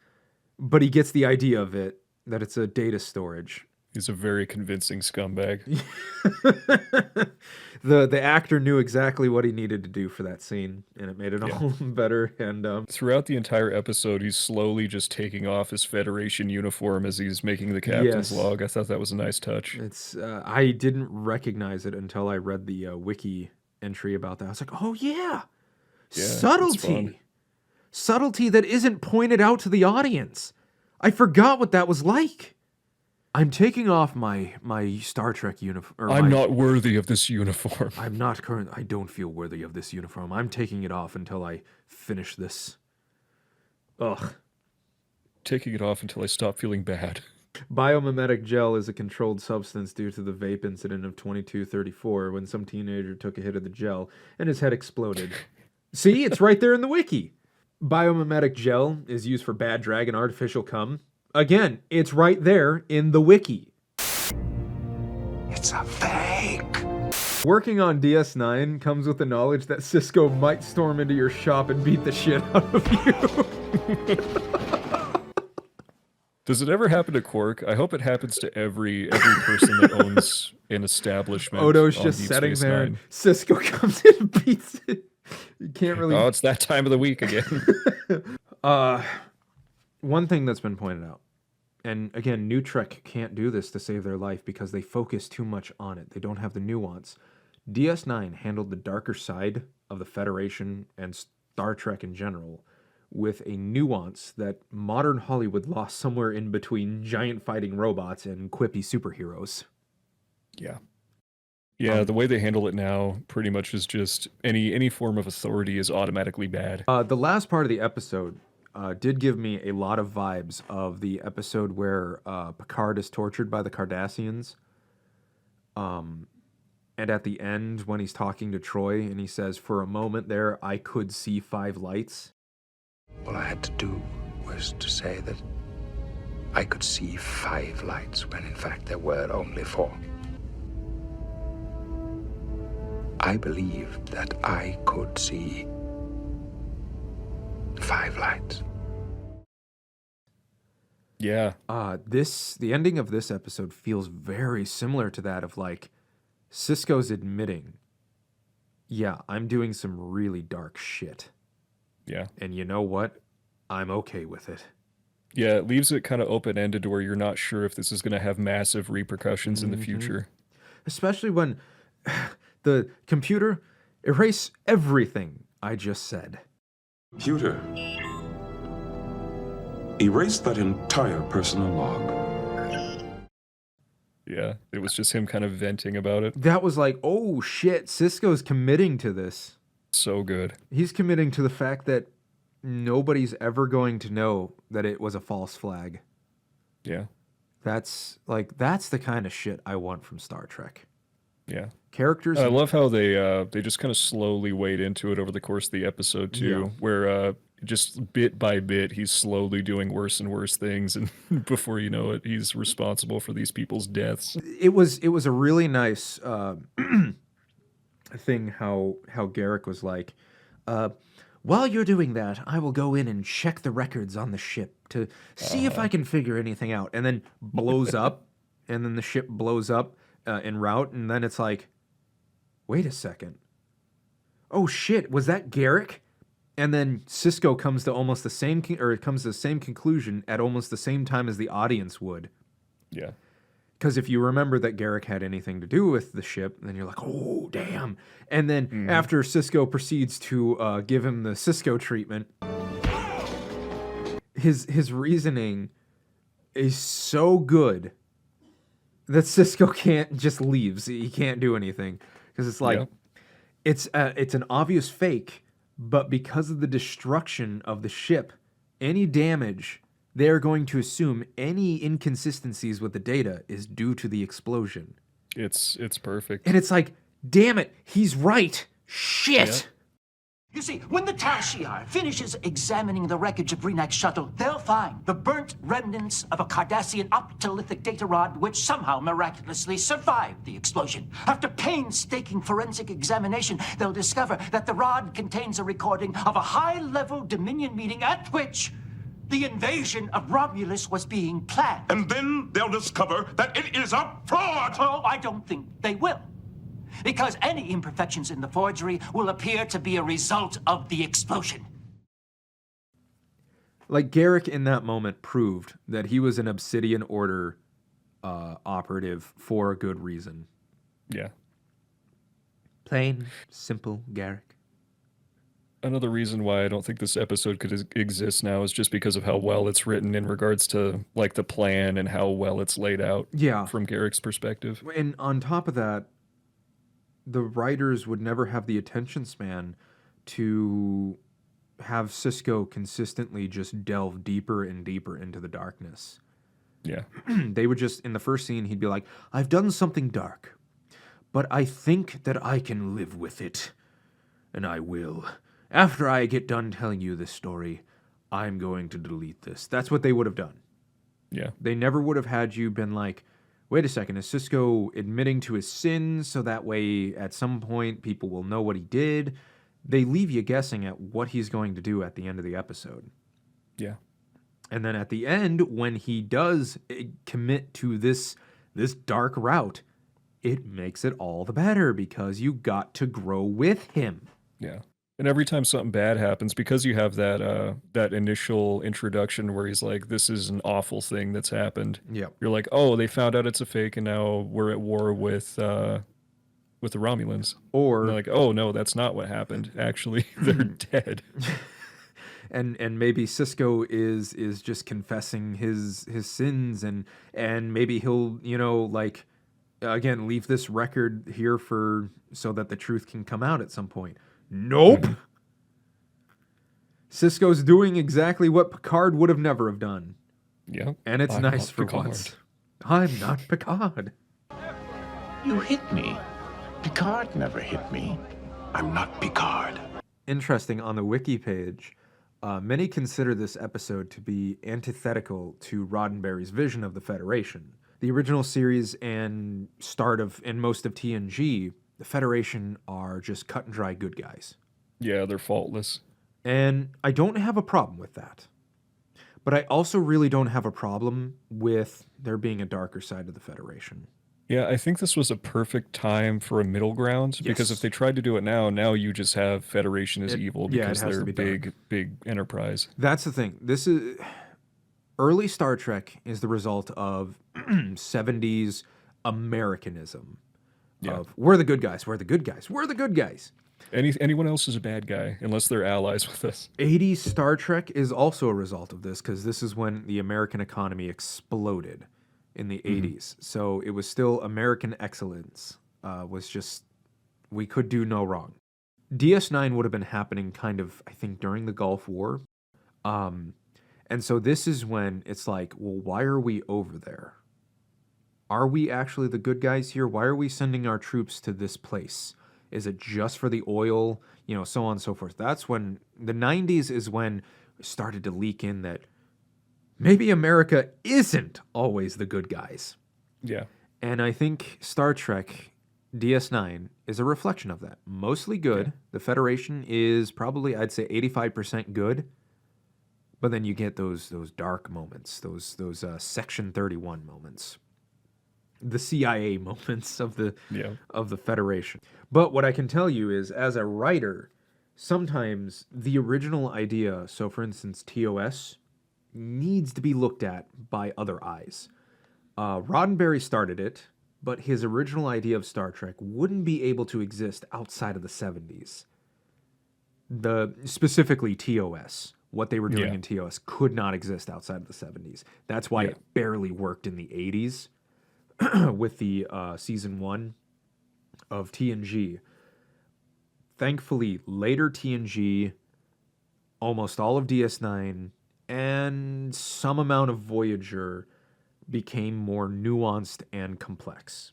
but he gets the idea of it, that it's a data storage. He's a very convincing scumbag. The actor knew exactly what he needed to do for that scene, and it made it all better. And throughout the entire episode, he's slowly just taking off his Federation uniform as he's making the captain's log. I thought that was a nice touch. It's I didn't recognize it until I read the wiki entry about that. I was like, oh yeah, subtlety. Subtlety that isn't pointed out to the audience. I forgot what that was like. I'm taking off my Star Trek uniform. I'm not worthy of this uniform. I'm not current. I don't feel worthy of this uniform. I'm taking it off until I finish this. Ugh. Taking it off until I stop feeling bad. Biomimetic gel is a controlled substance due to the vape incident of 2234 when some teenager took a hit of the gel and his head exploded. See, it's right there in the wiki. Biomimetic gel is used for bad drag and artificial cum. Again, it's right there in the wiki. It's a fake. Working on DS9 comes with the knowledge that Cisco might storm into your shop and beat the shit out of you. Does it ever happen to Quark? I hope it happens to every person that owns an establishment. Odo's just Deep sitting Space there. Nine. Cisco comes in and beats it. You can't really... Oh, it's that time of the week again. One thing that's been pointed out, and again, New Trek can't do this to save their life because they focus too much on it. They don't have the nuance. DS9 handled the darker side of the Federation and Star Trek in general with a nuance that modern Hollywood lost somewhere in between giant fighting robots and quippy superheroes. Yeah. Yeah, the way they handle it now pretty much is just any form of authority is automatically bad. The last part of the episode did give me a lot of vibes of the episode where Picard is tortured by the Cardassians. And at the end, when he's talking to Troy, and he says, for a moment there, I could see 5 lights. All I had to do was to say that I could see 5 lights, when in fact there were only 4. I believed that I could see 5 lights. Yeah. The ending of this episode feels very similar to that of like Cisco's admitting, yeah, I'm doing some really dark shit. Yeah. And you know what? I'm okay with it. Yeah, it leaves it kind of open-ended to where you're not sure if this is going to have massive repercussions in the future. Especially when the computer erase everything I just said. Huter, erase that entire personal log. Yeah, it was just him kind of venting about it. That was like, oh shit, Sisko's committing to this. So good. He's committing to the fact that nobody's ever going to know that it was a false flag. Yeah. That's the kind of shit I want from Star Trek. Yeah. Characters. I love how they just kind of slowly wade into it over the course of the episode too, where just bit by bit he's slowly doing worse and worse things, and before you know it, he's responsible for these people's deaths. It was a really nice thing how Garrick was like, while you're doing that, I will go in and check the records on the ship to see if I can figure anything out, and then blows up, and then the ship blows up en route, and then it's like, wait a second. Oh shit, was that Garrick? And then Sisko comes to almost the same comes to the same conclusion at almost the same time as the audience would. Yeah. Because if you remember that Garrick had anything to do with the ship, then you're like, oh, damn. And then after Sisko proceeds to give him the Sisko treatment, his reasoning is so good that Sisko can't just leaves. He can't do anything. Because it's like, it's an obvious fake, but because of the destruction of the ship, any damage, they're going to assume any inconsistencies with the data is due to the explosion. It's perfect. And it's like, damn it, he's right. Shit. Yep. You see, when the Tal Shiar finishes examining the wreckage of Renak's shuttle, they'll find the burnt remnants of a Cardassian optolithic data rod which somehow miraculously survived the explosion. After painstaking forensic examination, they'll discover that the rod contains a recording of a high-level Dominion meeting at which the invasion of Romulus was being planned. And then they'll discover that it is a fraud! Oh, I don't think they will. Because any imperfections in the forgery will appear to be a result of the explosion. Like, Garrick in that moment proved that he was an Obsidian Order operative for a good reason. Yeah. Plain, simple Garrick. Another reason why I don't think this episode could exist now is just because of how well it's written in regards to, like, the plan and how well it's laid out from Garrick's perspective. And on top of that, the writers would never have the attention span to have Sisko consistently just delve deeper and deeper into the darkness. Yeah. They would just, in the first scene, he'd be like, I've done something dark, but I think that I can live with it. And I will. After I get done telling you this story, I'm going to delete this. That's what they would have done. Yeah. They never would have had you been like, wait a second, is Sisko admitting to his sins so that way at some point people will know what he did? They leave you guessing at what he's going to do at the end of the episode. Yeah. And then at the end, when he does commit to this dark route, it makes it all the better because you got to grow with him. Yeah. And every time something bad happens, because you have that initial introduction where he's like, this is an awful thing that's happened. Yeah. You're like, oh, they found out it's a fake and now we're at war with the Romulans. Or and they're like, oh no, that's not what happened. Actually, they're dead. And maybe Sisko is just confessing his sins and maybe he'll, like, again, leave this record here so that the truth can come out at some point. Nope. Sisko's doing exactly what Picard would have never have done. Yeah. And it's nice for once. I'm not Picard. You hit me. Picard never hit me. I'm not Picard. Interesting, on the wiki page, many consider this episode to be antithetical to Roddenberry's vision of the Federation. The original series and most of TNG, the Federation are just cut and dry good guys. Yeah, they're faultless. And I don't have a problem with that. But I also really don't have a problem with there being a darker side of the Federation. Yeah, I think this was a perfect time for a middle ground, because if they tried to do it now you just have Federation as evil because they're big enterprise. That's the thing. This is early Star Trek is the result of 70s Americanism. of we're the good guys, we're the good guys, we're the good guys. Anyone else is a bad guy unless they're allies with us. 80s Star Trek is also a result of this because this is when the American economy exploded in the 80s. So it was still American excellence. Was just, we could do no wrong. DS9 would have been happening kind of, I think, during the Gulf War. And so this is when it's like, well, why are we over there? Are we actually the good guys here? Why are we sending our troops to this place? Is it just for the oil? You know, so on and so forth. That's when the 90s is when it started to leak in that maybe America isn't always the good guys. Yeah. And I think Star Trek DS9 is a reflection of that. Mostly good. Yeah. The Federation is probably, I'd say, 85% good. But then you get those dark moments, those Section 31 moments. The CIA moments of the Federation. But what I can tell you is, as a writer, sometimes the original idea, so for instance, TOS, needs to be looked at by other eyes. Roddenberry started it, but his original idea of Star Trek wouldn't be able to exist outside of the 70s. Specifically TOS, what they were doing in TOS could not exist outside of the 70s. That's why it barely worked in the 80s. With the season 1 of TNG. Thankfully, later TNG, almost all of DS9, and some amount of Voyager became more nuanced and complex.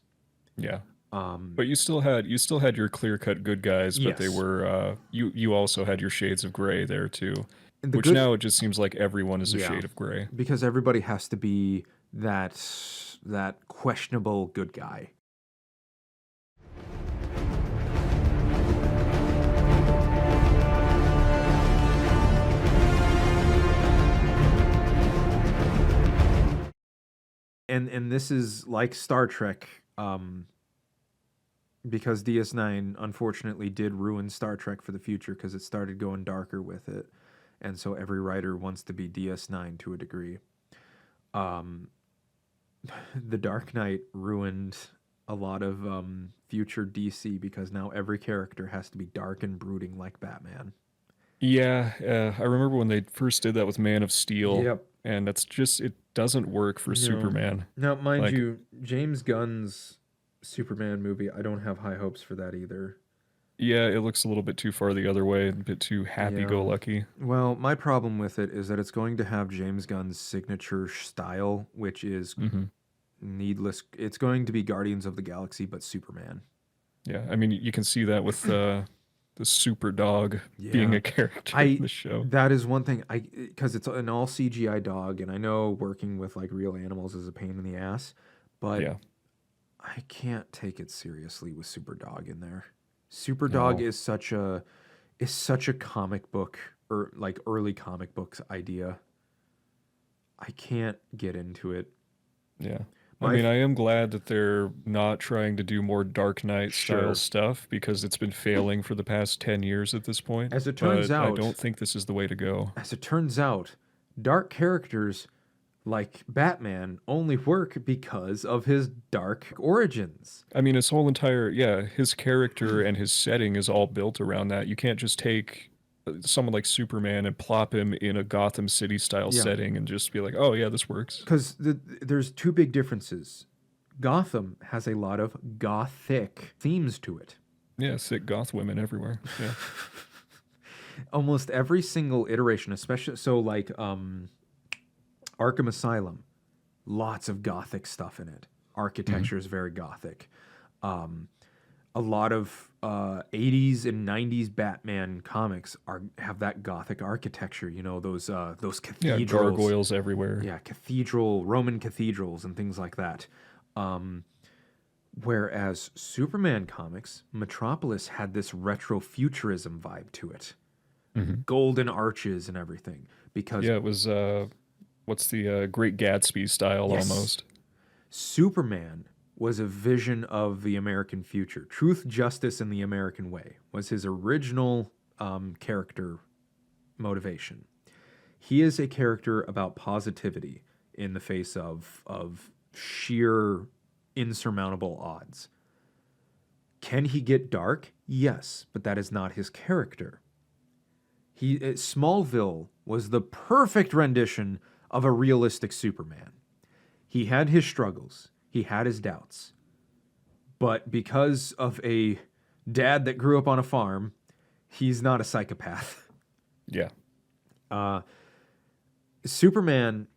Yeah. But you still had your clear-cut good guys, but they were you also had your shades of gray there too. Which now it just seems like everyone is a shade of gray. Because everybody has to be that questionable good guy. And this is like Star Trek, because DS9 unfortunately did ruin Star Trek for the future because it started going darker with it. And so every writer wants to be DS9 to a degree. The Dark Knight ruined a lot of future DC because now every character has to be dark and brooding like Batman. Yeah, I remember when they first did that with Man of Steel, and that's just, it doesn't work for Superman. Now, mind you, James Gunn's Superman movie, I don't have high hopes for that either. Yeah, it looks a little bit too far the other way, a bit too happy-go-lucky. Well, my problem with it is that it's going to have James Gunn's signature style, which is needless. It's going to be Guardians of the Galaxy, but Superman. Yeah, I mean, you can see that with the super dog being a character in the show. That is one thing, because it's an all CGI dog, and I know working with like real animals is a pain in the ass, but I can't take it seriously with Super Dog in there. Super Dog is such a comic book, or like early comic books idea. I can't get into it. Yeah. I mean, I am glad that they're not trying to do more Dark Knight style stuff, because it's been failing for the past 10 years at this point. As it turns out, I don't think this is the way to go. As it turns out, dark characters like Batman only work because of his dark origins. I mean, his whole entire, his character and his setting is all built around that. You can't just take someone like Superman and plop him in a Gotham City style setting and just be like, oh yeah, this works. Because there's two big differences. Gotham has a lot of gothic themes to it. Yeah, sick goth women everywhere. Yeah. Almost every single iteration, especially so like Arkham Asylum, lots of gothic stuff in it. Architecture is very gothic. A lot of 80s and 90s Batman comics have that gothic architecture. You know, those cathedrals. Yeah, gargoyles everywhere. Yeah, Roman cathedrals and things like that. Whereas Superman comics, Metropolis had this retro-futurism vibe to it. Golden arches and everything. Because it was, what's the Great Gatsby style almost. Superman was a vision of the American future. Truth, justice, and the American way was his original character motivation. He is a character about positivity in the face of sheer insurmountable odds. Can he get dark? Yes, but that is not his character. Smallville was the perfect rendition of a realistic Superman. He had his struggles. He had his doubts. But because of a dad that grew up on a farm, he's not a psychopath. Yeah. Superman,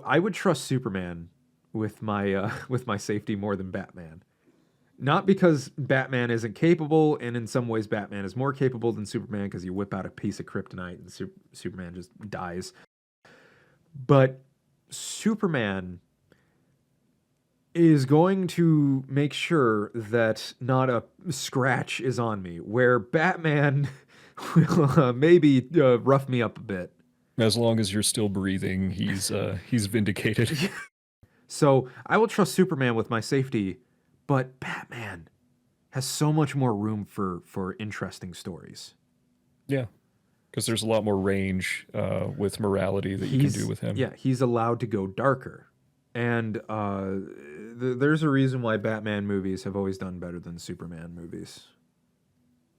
I would trust Superman with my safety more than Batman. Not because Batman isn't capable, and in some ways Batman is more capable than Superman because you whip out a piece of kryptonite and Superman just dies. But Superman is going to make sure that not a scratch is on me, where Batman will maybe rough me up a bit. As long as you're still breathing, he's vindicated. So I will trust Superman with my safety, but Batman has so much more room for interesting stories. Yeah, because there's a lot more range with morality that you can do with him. Yeah, he's allowed to go darker. And there's a reason why Batman movies have always done better than Superman movies.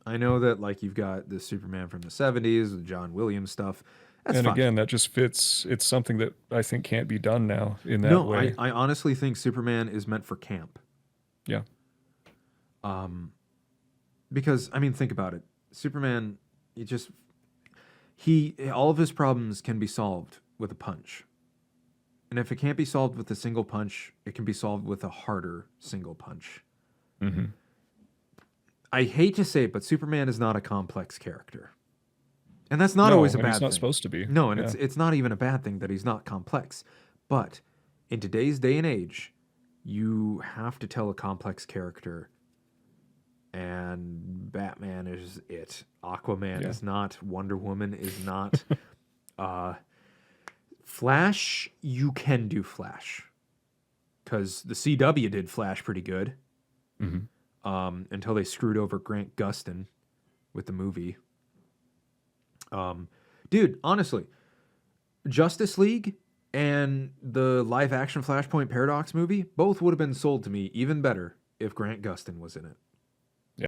I know that, like, you've got the Superman from the 70s, the John Williams stuff. That's and fine. Again, that just fits. It's something that I think can't be done now in that way. I honestly think Superman is meant for camp. Yeah. Because, I mean, think about it. Superman, all of his problems can be solved with a punch. And if it can't be solved with a single punch, it can be solved with a harder single punch. Mm-hmm. I hate to say it, but Superman is not a complex character. And that's not always a bad thing. He's not supposed to be. No, and it's not even a bad thing that he's not complex. But in today's day and age, you have to tell a complex character. And Batman is it. Aquaman is not. Wonder Woman is not. Flash, you can do Flash. Because the CW did Flash pretty good. Mm-hmm. Until they screwed over Grant Gustin with the movie. Dude, honestly, Justice League and the live-action Flashpoint Paradox movie both would have been sold to me even better if Grant Gustin was in it.